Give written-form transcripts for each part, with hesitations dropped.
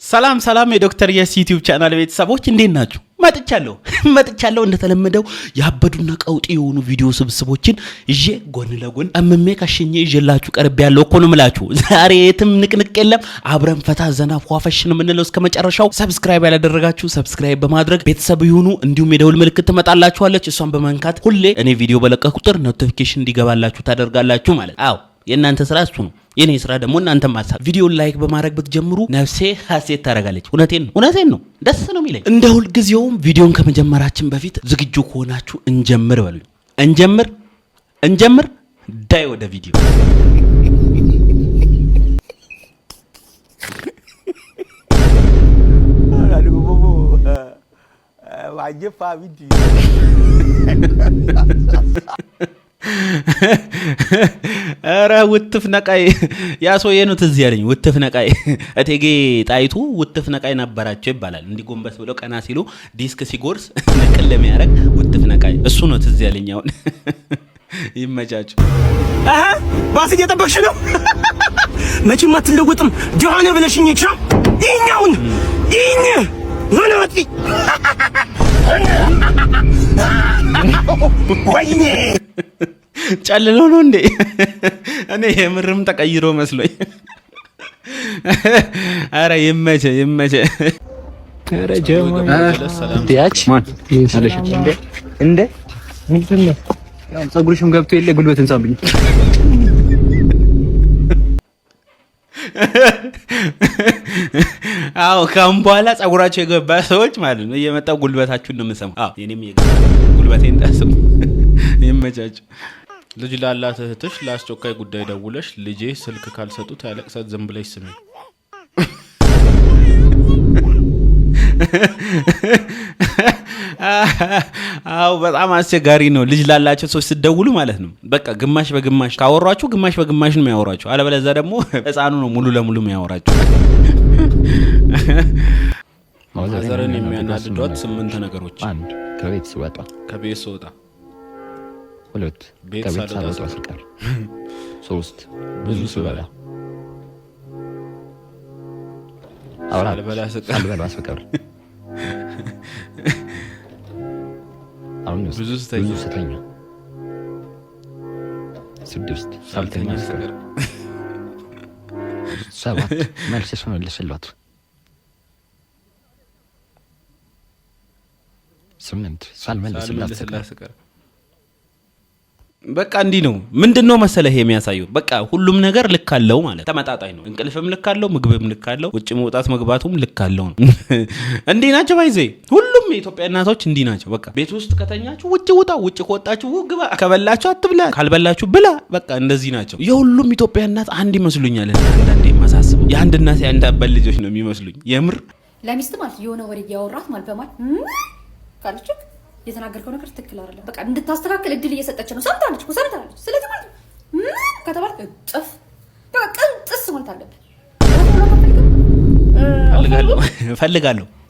ሰላም የዶክተር የስ ዩቲዩብ ቻናል ቤተሰቦች እንዴት ናችሁ? መጥቻለሁ እንደተለመደው ያበዱና ቀውጢ የሆኑ ቪዲዮ ስብስቦችን እጄ ጎን ለጎን አመሜ ካሸኘ ይዤላችሁ ቀርቤያለሁ እኮ ነው የምላችሁ። ዛሬ የትም ንቅንቅ የለም፣ አብረን ፈታ ዘና ፏፈሽን የምንለው እስከ መጨረሻው። ሰብስክራይብ ያላደረጋችሁ ሰብስክራይብ በማድረግ ቤተሰብ ይሁኑ። እንዲሁም የደውል ምልክት ትመጣላችኋለች፣ እሷን በመንካት ሁሌ እኔ ቪዲዮ በለቀኩ ቁጥር ኖቲፊኬሽን እንዲገባላችሁ ታደርጋላችሁ ማለት አዎ። የእናንተ ስራ እሱ ነው። የኔ ስራ ደግሞ እናንተ ማሳብ ቪዲዮን ላይክ በማድረግ ብትጀምሩ ነፍሴ ሐሴት ታረጋለች። እውነቴን ነው ደስ ነው የሚለኝ። እንደ ሁል ጊዜውም ቪዲዮን ከመጀመራችን በፊት ዝግጁ ከሆናችሁ እንጀምር በሉኝ። እንጀምር ዳይ ወደ ቪዲዮ። አረ ውትፍ ነቃይ ያሶዬ ነው ትዝ ያለኝ። ውትፍ ነቃይ እቴጌ ጣይቱ ውትፍ ነቃይ ነበራቸው ይባላል። እንዲ ጎንበስ ብለው ቀና ሲሉ ዲስክ ሲጎርስ ነቅል ለሚያረግ ውትፍ ነቃይ እሱ ነው ትዝ ያለኝ። አሁን ይመቻችሁ። ባስ እየጠበቅሽ ነው መቼም አትለወጥም ጆሃነ ብለሽኝ እቻ ይኛውን ይኝ ወናቲ ወይኔ ጨልሎ ነው እንዴ? እኔ የምርም ተቀይሮ መስሎኝ። አረ ይመቸ አረ ጀማ ዲያች ማን አለሽ እንዴ ምንድን ነው? ፀጉርሽም ገብቶ የለ ጉልበትን ሳብኝ። አዎ ካም በኋላ ፀጉራቸው የገባ ሰዎች ማለት ነው እየመጣው ጉልበታችሁን ነው የምሰማው። አዎ የኔም የገባ ጉልበቴን ታስቡ። ይመቻችሁ። ልጅ ላላት እህትሽ ለአስቸኳይ ጉዳይ ደውለሽ ልጄ ስልክ ካልሰጡት ያለቅሳት ዝም ብለሽ ስሚ። አዎ በጣም አስቸጋሪ ነው። ልጅ ላላቸው ሰዎች ስትደውሉ ማለት ነው በቃ ግማሽ በግማሽ ካወሯችሁ ግማሽ በግማሽ ነው የሚያወራችሁ። አለበለዚያ ደግሞ ህፃኑ ነው ሙሉ ለሙሉ የሚያወራችሁ። ማዘርን የሚያናድዷት 8 ነገሮች። 1 ከቤት ስወጣ 2 ከቤት ሳልወጣ ስቀር 3 ብዙ ስበላ 4 ሳልበላ ስቀር ብዙ ስተኛ 6 ሳልተኛ ስቀር 7 መልስ ስመልስላት 8 ሳልመልስላት ስቀር። በቃ እንዲህ ነው። ምንድነው መሰለህ የሚያሳየው በቃ ሁሉም ነገር ልክ አለው ማለት ተመጣጣኝ ነው። እንቅልፍም ልክ አለው፣ ምግብም ልክ አለው፣ ውጭ መውጣት መግባቱም ልክ አለው ነው። እንዲህ ናቸው ባይዘ ሁሉም የኢትዮጵያ እናቶች እንዲህ ናቸው። በቃ ቤት ውስጥ ከተኛችሁ ውጭ ውጣ፣ ውጭ ከወጣችሁ ግባ፣ ከበላችሁ አትብላ፣ ካልበላችሁ ብላ። በቃ እንደዚህ ናቸው። የሁሉም ኢትዮጵያ እናት አንድ ይመስሉኛል። አንዳንዴ የማሳስበው የአንድ እናት የአንድ አባት ልጆች ነው የሚመስሉኝ የምር። ለሚስት ማለት የሆነ ወሬ ያወራት ማለት በማለት ካለች የተናገርከው ነገር ትክክል አይደለም፣ በቃ እንድታስተካክል እድል እየሰጠች ነው። ሰምታለች። ስለዚህ ማለት ከተባለ ጥፍ በቃ ቅንጥስ ማለት አለበት።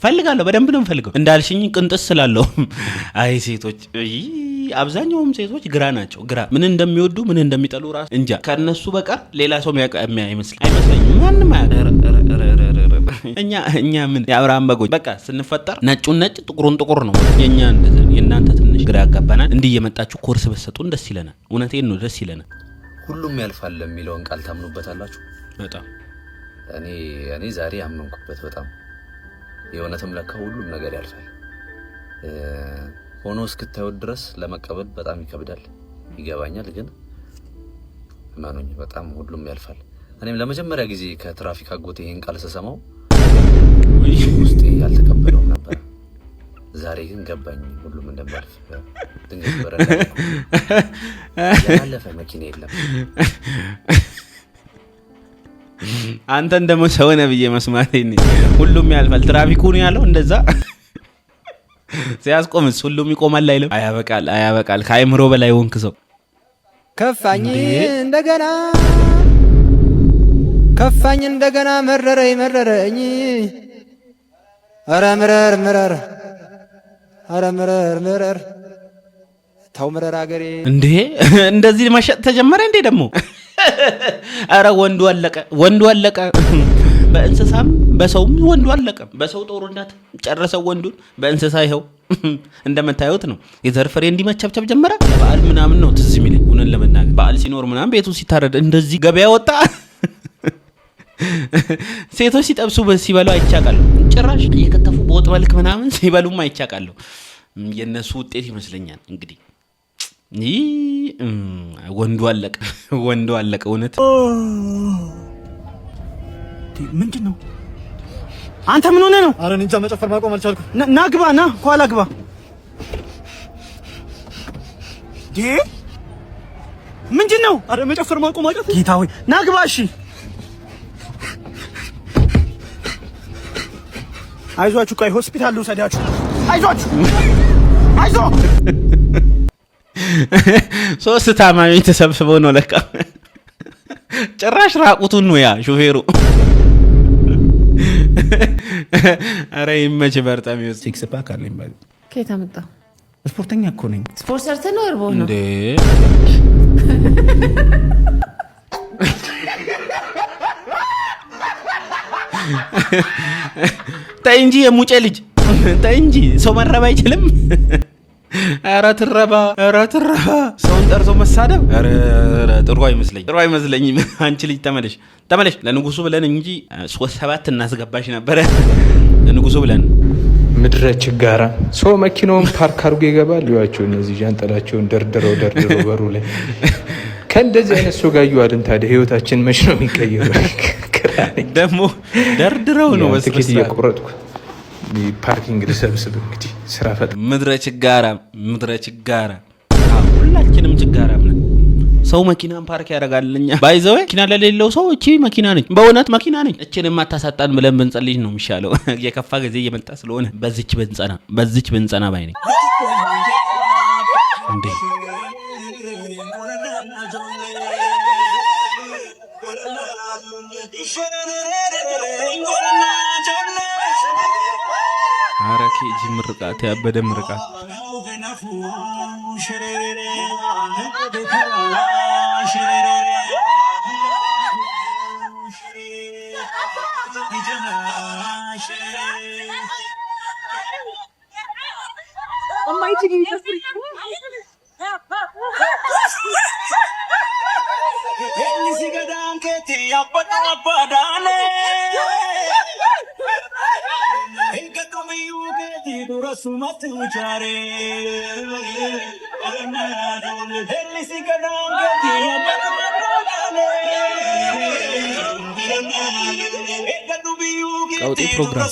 ፈልጋለሁ በደንብ ነው ፈልገው እንዳልሽኝ ቅንጥስ ስላለው። አይ ሴቶች አብዛኛውም ሴቶች ግራ ናቸው። ግራ ምን እንደሚወዱ ምን እንደሚጠሉ ራስ እንጃ። ከነሱ በቀር ሌላ ሰው አይመስለኝም። ማንም እኛ ምን የአብርሃም በጎች በቃ ስንፈጠር ነጩን ነጭ ጥቁሩን ጥቁር ነው። የኛ እንደዚህ የእናንተ ትንሽ ግራ ያጋባናል። እንዲህ እየመጣችሁ ኮርስ በሰጡን ደስ ይለናል። እውነቴን ነው ደስ ይለናል። ሁሉም ያልፋል የሚለውን ቃል ታምኑበታላችሁ? በጣም እኔ ዛሬ አመንኩበት በጣም። የእውነትም ለካ ሁሉም ነገር ያልፋል። ሆኖ እስክታዩት ድረስ ለመቀበል በጣም ይከብዳል። ይገባኛል፣ ግን እመኑኝ በጣም ሁሉም ያልፋል። እኔም ለመጀመሪያ ጊዜ ከትራፊክ አጎቴ ይሄን ቃል ስሰማው ውስጤ ያልተቀበለው ነበር። ዛሬ ግን ገባኝ ሁሉም እንደማልፍ። ድንገት በረዳ ያለፈ መኪና የለም። አንተ እንደመሰው ነብዬ መስማቴ ሁሉም ያልፋል። ትራፊኩ ነው ያለው እንደዛ ሲያስቆምስ ሁሉም ይቆማል አይልም። አያበቃል ከአይምሮ በላይ ወንክ ሰው ከፋኝ እንደገና መረረኝ አረ ምረር ተው ምረር አገሬ እንዴ እንደዚህ መሸጥ ተጀመረ እንዴ ደግሞ? አረ ወንዱ አለቀ በእንስሳም በሰውም ወንዱ አለቀ። በሰው ጦርነት ጨረሰው ወንዱን፣ በእንስሳ ይኸው እንደምታዩት ነው። የዘር ፍሬ እንዲመቸብቸብ ጀመረ። በዓል ምናምን ነው ትዝ የሚለኝ እውነቱን ለመናገር በዓል ሲኖር ምናምን ቤቱ ሲታረድ እንደዚህ ገበያ ወጣ። ሴቶች ሲጠብሱ ሲበሉ አይቻቃለሁ። ጭራሽ እየከተፉ በወጥ መልክ ምናምን ሲበሉም አይቻቃለሁ። የነሱ ውጤት ይመስለኛል እንግዲህ። ወንዱ አለቀ፣ ወንዱ አለቀ። እውነት ምንድን ነው? አንተ ምን ሆነህ ነው? አረ እንጃ መጨፈር ማቆም አልቻልኩም። ና ግባ፣ ና ኋላ ግባ። ምንድን ነው? አረ መጨፈር ማቆም አልቻልኩም። ጌታ ሆይ ና ግባ። እሺ አይዟችሁ፣ ቆይ ሆስፒታል ልውሰዳችሁ። አይዟችሁ፣ አይዞ። ሶስት ታማሚዎች ተሰብስበው ነው ለካ። ጭራሽ ራቁቱን ነው ያ ሾፌሩ። አረ ይመች በርጣሚው። ሲክስ ፓክ አለኝ ባል። ከየት አመጣው? ስፖርተኛ እኮ ነኝ። ስፖርት ሰርተህ ነው እርቦህ ነው እንዴ? ተይ እንጂ የሙጬ ልጅ ተይ እንጂ። ሰው መረብ አይችልም። ኧረ ትረባ፣ ኧረ ትረባ። ሰውን ጠርቶ መሳደብ ኧረ ጥሩ አይመስለኝም፣ ጥሩ አይመስለኝም። አንቺ ልጅ ተመለሽ፣ ተመለሽ። ለንጉሱ ብለን እንጂ 3-7 እናስገባሽ ነበረ። ለንጉሱ ብለን ምድረ ችጋራ ሰው መኪናውን ፓርክ አድርጎ ይገባል። ይዋቸው እነዚህ ጃንጥላቸውን ደርድረው በሩ ላይ ከእንደዚህ አይነት ሰው ጋር ይዋልን። ታዲያ ህይወታችን መች ነው የሚቀየረው? ደግሞ ደርድረው ነው በስኬት እየቆረጥኩ ፓርኪንግ ልሰብስብ። እንግዲህ ስራ ፈጥ ምድረ ችጋራ፣ ምድረ ችጋራ። ሁላችንም ችጋራ ነን። ሰው መኪናን ፓርክ ያደርጋልኛ። ባይዘው መኪና ለሌለው ሰው እቺ መኪና ነች፣ በእውነት መኪና ነች። እቺን ማታሳጣን ብለን ብንጸልይ ነው የሚሻለው። የከፋ ጊዜ እየመጣ ስለሆነ በዚች ብንጸና ባይ ነኝ እንዴ። ኧረ ኬጂ ምርቃት፣ ያበደ ምርቃት። ቀውጢ ፕሮግራም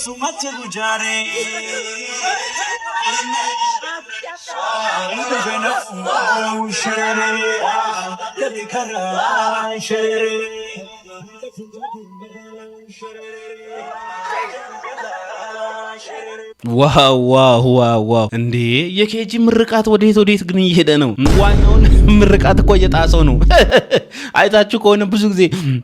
ዋው እንዴ! የኬጂ ምርቃት ወዴት ግን እየሄደ ነው? ዋናውን ምርቃት እኮ እየጣሰው ነው። አይታችሁ ከሆነ ብዙ ጊዜ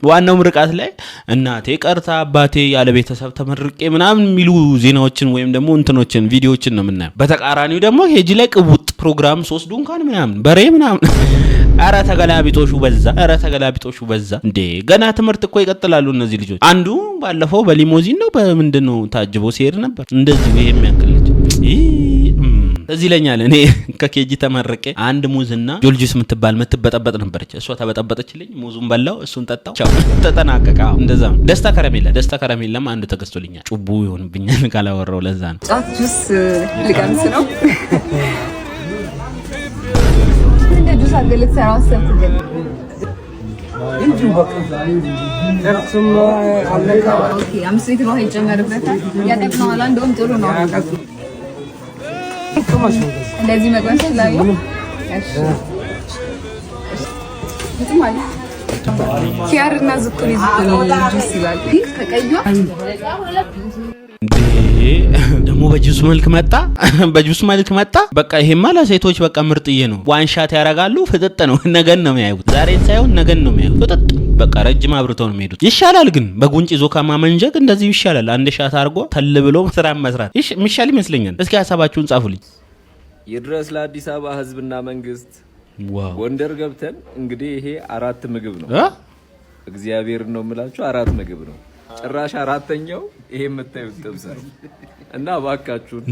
ዋናው ምርቃት ላይ እናቴ ቀርታ አባቴ ያለ ቤተሰብ ተመርቄ ምናምን የሚሉ ዜናዎችን ወይም ደግሞ እንትኖችን ቪዲዮዎችን ነው የምናየው። በተቃራኒው ደግሞ ኬጂ ላይ ቅቡጥ ፕሮግራም 3 ዱንካን ምናምን በሬ ምናምን። ኧረ ተገላቢጦሹ በዛ እንዴ! ገና ትምህርት እኮ ይቀጥላሉ እነዚህ ልጆች። አንዱ ባለፈው በሊሞዚን ነው በምንድን ነው ታጅቦ ሲሄድ ነበር። እንደዚህ ይሄ የሚያክል ልጅ እዚህ ለኛል። እኔ ከኬጂ ተመረቄ አንድ ሙዝና ጆልጂስ የምትባል የምትበጠበጥ ነበረች። እሷ ተበጠበጠችልኝ፣ ሙዙን በላው፣ እሱን ጠጣው፣ ቻው ተጠናቀቀ። እንደዛ ነው። ደስታ ከረሜላም አንድ ተገዝቶልኛል። ጩቡ ይሆንብኛል ካላወራው፣ ለዛ ነው። ጫት ጁስ ልቀምስ ነው እንደ ጁስ አገለጥ ሰራው ሰጥተን አምስት ሊትር ውሃ ይጨመርበታል። ያጠቅመዋል። እንደውም ጥሩ ነው። እንደዚህ መቅመስ ላይ ኪያር እና ዝኩኒ ጁስ ይላል። ከቀዩ ደግሞ በጁስ መልክ መጣ። በቃ ይሄማ ለሴቶች በቃ ምርጥዬ ነው። ዋንሻት ያረጋሉ። ፍጥጥ ነው። ነገን ነው የሚያዩት። ዛሬን ሳይሆን ነገን ነው የሚያዩት። ፍጥጥ በቃ ረጅም አብርተው ነው የሚሄዱት። ይሻላል ግን በጉንጭ ይዞ ከማመንጀቅ እንደዚህ ይሻላል። አንድ ሻት አድርጎ ተል ብሎ ስራ መስራት የሚሻል ይመስለኛል። እስኪ ሀሳባችሁን ጻፉልኝ። ይድረስ ለአዲስ አበባ ህዝብና መንግስት። ጎንደር ገብተን እንግዲህ ይሄ 4 ምግብ ነው። እግዚአብሔር ነው የምላችሁ 4 ምግብ ነው። ጭራሽ አራተኛው ይሄ የምታዩት ጥብስ ነው። እና እባካችሁን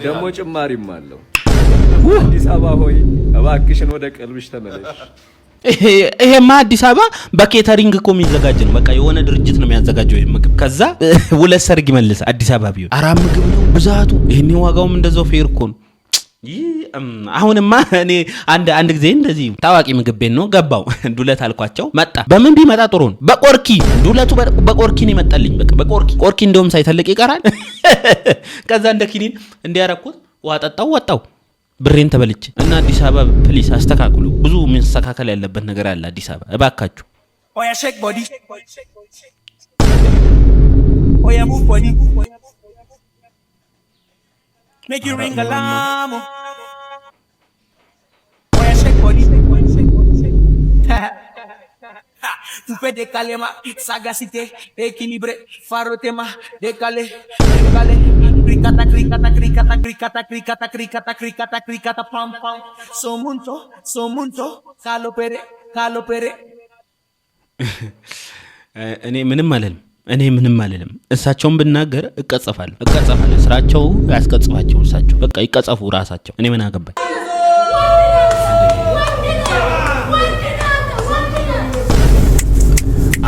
ደግሞ ጭማሪም አለው። አዲስ አበባ ሆይ እባክሽን ወደ ቀልብሽ ተመለሽ። ይሄማ አዲስ አበባ በኬተሪንግ እኮ የሚዘጋጅ ነው። በቃ የሆነ ድርጅት ነው የሚያዘጋጀው ምግብ። ከዛ ሁለት ሰርግ ይመልስ አዲስ አበባ ቢሆን አራት ምግብ ነው ብዛቱ። ይሄን ዋጋውም እንደዛው ፌር እኮ ነው። አሁንማ እኔ አንድ ጊዜ እንደዚህ ታዋቂ ምግብ ቤት ነው ገባው። ዱለት አልኳቸው መጣ። በምን ቢመጣ ጥሩ ነው? በቆርኪ ዱለቱ በቆርኪ ነው ይመጣልኝ። በቃ ቆርኪ እንደውም ሳይተልቅ ይቀራል። ከዛ እንደ ኪኒን እንዲያረኩት ውሃ ጠጣው ወጣው። ብሬን ተበልቼ እና አዲስ አበባ ፕሊስ አስተካክሉ። ብዙ መስተካከል ያለበት ነገር አለ አዲስ አበባ እባካችሁ። ኦያ ሼክ ቦዲ ኦያ ሙቭ ቦዲ ሜክ ዩ ሪንግ አላርም ኦያ ሼክ ቦዲ tu fais décaler ma sagacité, équilibré, faro tema, décaler, cricata, pam pam, somunto, calo pere. እኔ ምንም አልልም። እሳቸውን ብናገር እቀጸፋለሁ። ስራቸው ያስቀጽፋቸው። እሳቸው በቃ ይቀጸፉ ራሳቸው። እኔ ምን አገባኝ?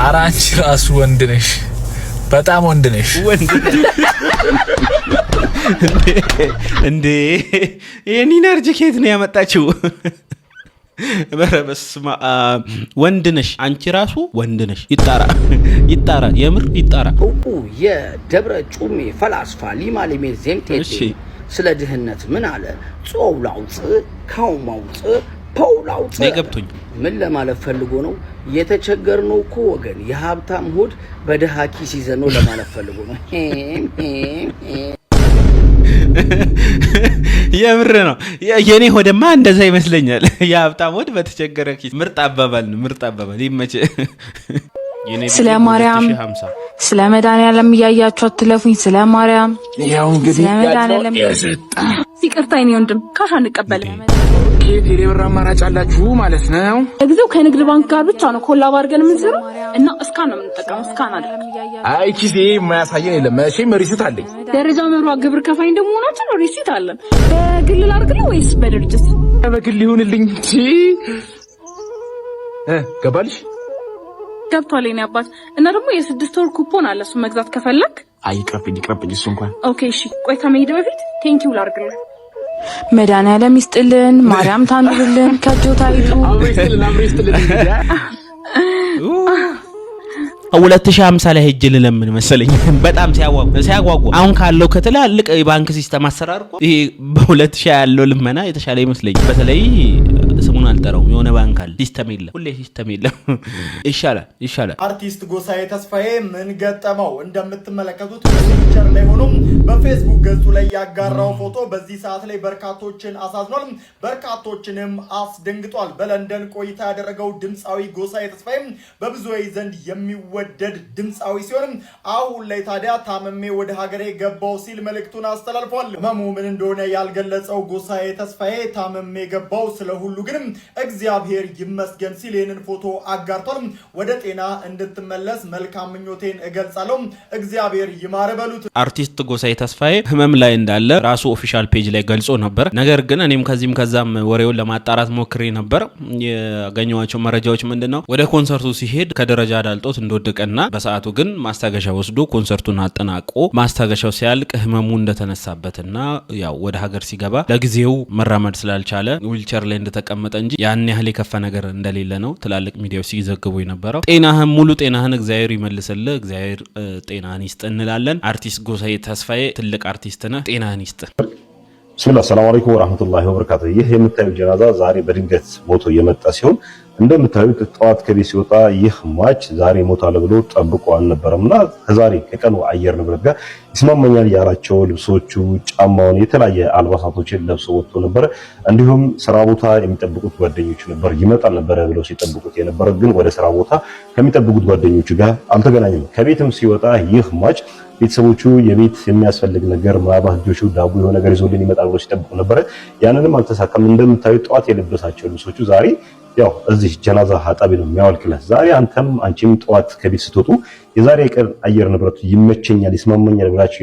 ኧረ አንቺ ራሱ ወንድ ነሽ፣ በጣም ወንድ ነሽ። እንዴ ይሄን ኢነርጂ ከየት ነው ያመጣችው? በስማ ወንድ ነሽ አንቺ ራሱ ወንድ ነሽ። ይጣራ የምር ይጣራ። የደብረ ጩሜ ፈላስፋ ሊማሊሜ ዜምቴቴ ስለ ድህነት ምን አለ? ጾው ላውጽ ካውማውጽ ፖላውጽ ገብቶኝ ምን ለማለት ፈልጎ ነው? የተቸገርነው እኮ ወገን የሀብታም ሆድ በደሃ ኪስ ይዘነው ለማለት ፈልጎ ነው። የምር ነው። የኔ ሆድማ እንደዛ ይመስለኛል። የሀብታም ሆድ በተቸገረ ኪስ። ምርጥ አባባል ይመች። ስለ ማርያም ስለ መድኃኒዓለም እያያችሁ አትለፉኝ። ስለ ማርያም ያው እንግዲህ መድኃኒዓለም ይቅርታ የኔ ወንድም ካሽ አንቀበልም። የቴሌብር አማራጭ አላችሁ ማለት ነው? ለጊዜው ከንግድ ባንክ ጋር ብቻ ነው ኮላብ አድርገን የምንሰራው እና እስካን ነው የምንጠቀመው። እስካን አይደለም። አይ ኪሴ የማያሳየን የለም። መቼም ሪሲት አለኝ። ደረጃ መሯ ግብር ከፋይ እንደመሆናችን ሪሲት አለን። በግል አድርግልኝ ወይስ በድርጅት? በግል ይሁንልኝ። ገባልሽ? ገብቷል የኔ አባት። እና ደግሞ የ6 ወር ኩፖን አለ። እሱ መግዛት ከፈለክ ይቅርብኝ እሱ እንኳን። ኦኬ እሺ። ቆይ ከመሄድ በፊት ቴንኪው ላድርግልህ። መድኃኒዓለም ይስጥልን፣ ማርያም ታኑርልን፣ ከጆታ ይጡ 2050 ላይ ሄጅ ልለምን መሰለኝ። በጣም ሲያጓጓ አሁን ካለው ከትላልቅ የባንክ ሲስተም አሰራር እኮ ይሄ በ2000 ያለው ልመና የተሻለ ይመስለኝ። በተለይ ስሙን አልጠራውም። የሆነ ባንክ አለ ሲስተም የለም፣ ሁሌ ሲስተም የለም። ይሻላል። አርቲስት ጎሳዬ ተስፋዬ ምን ገጠመው? እንደምትመለከቱት ፒክቸር ላይ ሆኖ በፌስቡክ ገጹ ላይ ያጋራው ፎቶ በዚህ ሰዓት ላይ በርካቶችን አሳዝኗል፣ በርካቶችንም አስደንግጧል። በለንደን ቆይታ ያደረገው ድምፃዊ ጎሳዬ ተስፋዬ በብዙዎች ዘንድ የሚወደድ ድምፃዊ ሲሆን አሁን ላይ ታዲያ ታመሜ ወደ ሀገሬ ገባው ሲል መልእክቱን አስተላልፏል። ህመሙ ምን እንደሆነ ያልገለጸው ጎሳዬ ተስፋዬ ታመሜ ገባው ስለሁሉ ግን እግዚአብሔር ይመስገን ሲል ይህንን ፎቶ አጋርቷል። ወደ ጤና እንድትመለስ መልካም ምኞቴን እገልጻለሁ፣ እግዚአብሔር ይማር በሉት። አርቲስት ጎሳዬ ተስፋዬ ህመም ላይ እንዳለ ራሱ ኦፊሻል ፔጅ ላይ ገልጾ ነበር። ነገር ግን እኔም ከዚህም ከዛም ወሬውን ለማጣራት ሞክሬ ነበር። ያገኘኋቸው መረጃዎች ምንድነው? ወደ ኮንሰርቱ ሲሄድ ከደረጃ ዳልጦት እንደወደቀና በሰዓቱ ግን ማስታገሻ ወስዶ ኮንሰርቱን አጠናቆ ማስታገሻው ሲያልቅ ህመሙ እንደተነሳበትና ያው ወደ ሀገር ሲገባ ለጊዜው መራመድ ስላልቻለ ዊልቸር ላይ እንደተቀመጠ እንጂ ያን ያህል የከፋ ነገር እንደሌለ ነው ትላልቅ ሚዲያዎች ሲዘግቡ የነበረው። ጤናህን ሙሉ ጤናህን እግዚአብሔር ይመልስልህ፣ እግዚአብሔር ጤናህን ይስጥ እንላለን። አርቲስት ጎሳዬ ተስፋዬ ትልቅ አርቲስት ነህ፣ ጤናህን ይስጥ። ብስሚላህ ሰላም አለይኩም ወራህመቱላሂ ወበረካቱ። ይህ የምታዩት ጀናዛ ዛሬ በድንገት ሞቶ የመጣ ሲሆን እንደምታዩት ጠዋት ከቤት ሲወጣ ይህ ሟች ዛሬ ሞታል ብሎ ጠብቆ አልነበረምና ከዛሬ ከቀኑ አየር ንብረት ጋር ይስማማኛል ያላቸው ልብሶቹ፣ ጫማውን፣ የተለያየ አልባሳቶችን ለብሶ ወጥቶ ነበር። እንዲሁም ስራ ቦታ የሚጠብቁት ጓደኞቹ ነበር ይመጣል ነበር ብለው ሲጠብቁት የነበረ ግን ወደ ስራ ቦታ ከሚጠብቁት ጓደኞቹ ጋር አልተገናኘም። ከቤትም ሲወጣ ይህ ሟች ቤተሰቦቹ የቤት የሚያስፈልግ ነገር ማባህ ልጆቹ ዳቦ የሆነ ነገር ይዞልን ይመጣል ብሎ ሲጠብቁ ነበር። ያንንም አልተሳካም። እንደምታዩት ጠዋት የለበሳቸው ልብሶቹ ዛሬ ያው እዚህ ጀናዛ አጣቢ ነው የሚያወልቅለት። ዛሬ አንተም አንቺም ጠዋት ከቤት ስትወጡ የዛሬ ቀን አየር ንብረቱ ይመቸኛል ይስማማኛል ብላችሁ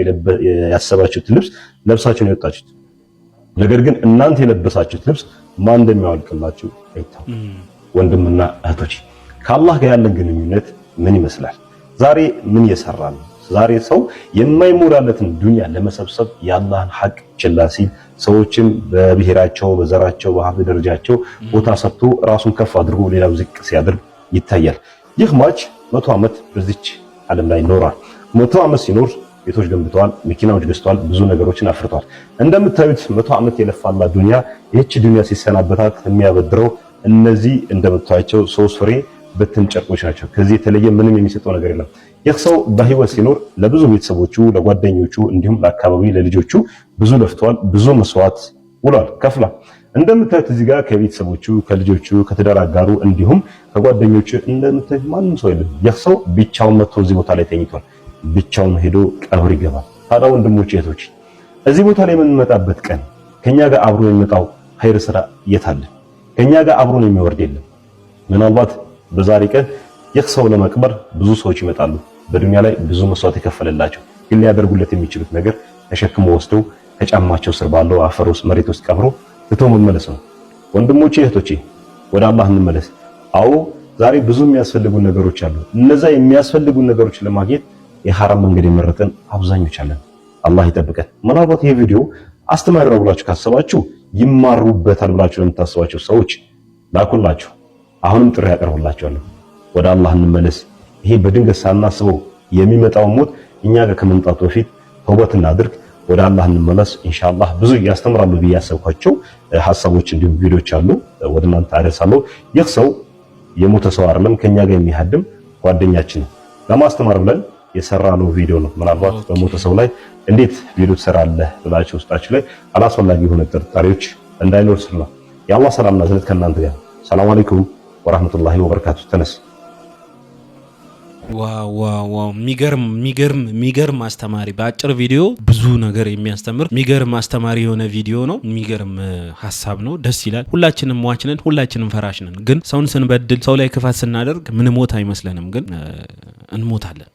ያሰባችሁት ልብስ ለብሳችሁ ነው የወጣችሁት። ነገር ግን እናንተ የለበሳችሁት ልብስ ማን እንደሚያወልቅላችሁ አይታወቅም። ወንድምና እህቶች ከአላህ ጋር ያለን ግንኙነት ምን ይመስላል? ዛሬ ምን እየሰራ ነው? ዛሬ ሰው የማይሞላለትን ዱንያ ለመሰብሰብ የአላህን ሐቅ ችላ ሲል ሰዎችን በብሔራቸው በዘራቸው በሀብት ደረጃቸው ቦታ ሰጥቶ ራሱን ከፍ አድርጎ ሌላው ዝቅ ሲያደርግ ይታያል። ይህ ማች 100 ዓመት በዚች ዓለም ላይ ኖሯል። 100 ዓመት ሲኖር ቤቶች ገንብተዋል፣ መኪናዎች ገዝተዋል፣ ብዙ ነገሮችን አፍርተዋል። እንደምታዩት 100 ዓመት የለፋላ ዱንያ ይህች ዱንያ ሲሰናበታት የሚያበድረው እነዚህ እንደምታዩቸው 3 ፍሬ በትን ጨርቆች ናቸው። ከዚህ የተለየ ምንም የሚሰጠው ነገር የለም። ይህ ሰው በህይወት ሲኖር ለብዙ ቤተሰቦቹ፣ ለጓደኞቹ እንዲሁም ለአካባቢ ለልጆቹ ብዙ ለፍተዋል፣ ብዙ መስዋዕት ውሏል፣ ከፍሏል። እንደምታዩት እዚህ ጋር ከቤተሰቦቹ፣ ከልጆቹ፣ ከትዳር አጋሩ እንዲሁም ከጓደኞቹ እንደምታዩት ማንም ሰው የለም። ይህ ሰው ብቻውን መጥቶ እዚህ ቦታ ላይ ተኝቷል። ብቻውን ሄዶ ቀብር ይገባል። ታዲያ ወንድሞች እህቶች፣ እዚህ ቦታ ላይ የምንመጣበት ቀን ከኛ ጋር አብሮ የሚመጣው ኸይር ስራ የት አለ? ከኛ ጋር አብሮን የሚወርድ የለም። ምናልባት በዛሬ ቀን ይህ ሰው ለመቅበር ብዙ ሰዎች ይመጣሉ። በዱንያ ላይ ብዙ መስዋዕት የከፈለላቸው ግን ሊያደርጉለት የሚችሉት ነገር ተሸክሞ ወስደው ከጫማቸው ስር ባለው አፈር ውስጥ መሬት ውስጥ ቀብሮ ትቶ መመለስ ነው። ወንድሞቼ እህቶቼ፣ ወደ አላህ እንመለስ። አዎ ዛሬ ብዙ የሚያስፈልጉ ነገሮች አሉ። እነዛ የሚያስፈልጉ ነገሮች ለማግኘት የሐራም መንገድ የመረጠን አብዛኞች አለን። አላህ ይጠብቀን። ምናልባት ይሄ ቪዲዮ አስተማሪ ነው ብላችሁ ካሰባችሁ ይማሩበታል ብላችሁ ለምታስባችሁ ሰዎች ላኩላችሁ። አሁንም ጥሪ ያቀርብላችኋለሁ። ወደ አላህ እንመለስ። ይሄ በድንገት ሳናስበው የሚመጣው ሞት እኛ ጋር ከመምጣቱ በፊት ተውበት እናድርግ። ወደ አላህ እንመለስ። ኢንሻአላህ ብዙ ያስተምራሉ ብዬ ያሰብኳቸው ሐሳቦች እንዲሁም ቪዲዮዎች አሉ፣ ወደ እናንተ አደርሳለሁ። ይህ ሰው የሞተ ሰው አይደለም፣ ከኛ ጋር የሚያድም ጓደኛችን ነው። ለማስተማር ብለን የሰራነው ቪዲዮ ነው። ምናልባት በሞተ ሰው ላይ እንዴት ቪዲዮ ትሰራለህ ብላችሁ ውስጣችሁ ላይ አላስፈላጊ የሆነ ጥርጣሬዎች እንዳይኖር ስል ነው። የአላህ ሰላምና እዝነት ከእናንተ ጋር። ሰላም አለይኩም ወራህመቱላሂ ወበረካቱ። ተነስ። ዋው ዋው ዋው! የሚገርም አስተማሪ፣ በአጭር ቪዲዮ ብዙ ነገር የሚያስተምር የሚገርም አስተማሪ የሆነ ቪዲዮ ነው። የሚገርም ሀሳብ ነው። ደስ ይላል። ሁላችንም ሟች ነን፣ ሁላችንም ፈራሽ ነን። ግን ሰውን ስንበድል፣ ሰው ላይ ክፋት ስናደርግ ምን ሞት አይመስለንም፣ ግን እንሞታለን።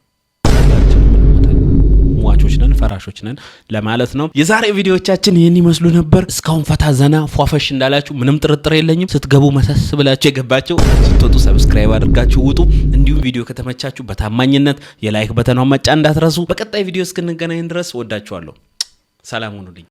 ሟቾች ነን፣ ፈራሾች ነን ለማለት ነው። የዛሬ ቪዲዮዎቻችን ይህን ይመስሉ ነበር። እስካሁን ፈታ ዘና ፏፈሽ እንዳላችሁ ምንም ጥርጥር የለኝም። ስትገቡ መሰስ ብላችሁ የገባችሁ፣ ስትወጡ ሰብስክራይብ አድርጋችሁ ውጡ። እንዲሁም ቪዲዮ ከተመቻችሁ በታማኝነት የላይክ በተናው መጫን እንዳትረሱ። በቀጣይ ቪዲዮ እስክንገናኝ ድረስ ወዳችኋለሁ። ሰላም ሁኑልኝ።